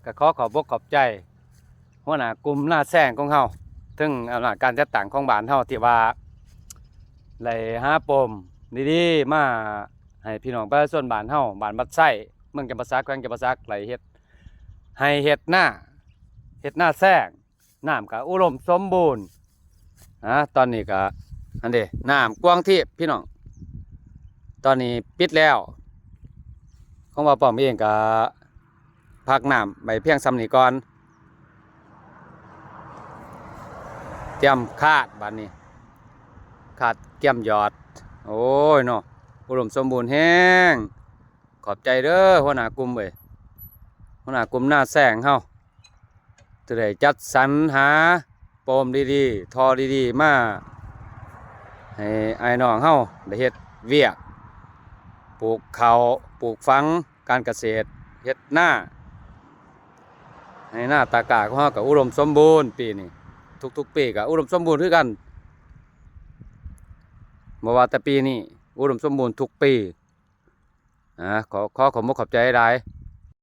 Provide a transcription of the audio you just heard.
ก็ขอบอกขอบใจหัวหน้ากลุ่มหน้าแซงของเฮาถึงอำนาจการจัดตั้งของบ้านเฮาที่ว่าได้หาปมดีๆมาให้พี่น้องประชาชนบ้านเฮาบ้านบัดไส้เมืองจำปาสักแขวงจำปาสักไหลเฮ็ดให้เฮ็ดหน้าแซงน้ำก็อุดมสมบูรณ์ตอนนี้ก็อันเด้น้ำกว้างที่พี่น้องตอนนี้ปิดแล้วของว่าป้อมเองก็พักน้ำไปเพียงซ้ำนี้ก่อนเตรียมคาดบัดนี้คาดเกี่ยมยอดโอ้ยเนาะอุดมสมบูรณ์แห้งขอบใจเด้อหัวหน้ากลุ่มเว้ยหัวหน้ากลุ่มหน้าแซงเฮาจะได้จัดสรรหาโปมดีๆทอดีๆมาให้ไอ้น้องเฮาได้เฮ็ดเวียกปลูกข้าวปลูกฝังการเกษตรเฮ็ดหน้าให้หน้าตากาของเฮาก็อุดมสมบูรณ์ปีนี้ทุกๆปีก็อุดมสมบูรณ์คือกันบ่ว่าแต่ปีนี้อุดมสมบูรณ์ทุกปีขอบคุณขอบใจหลาย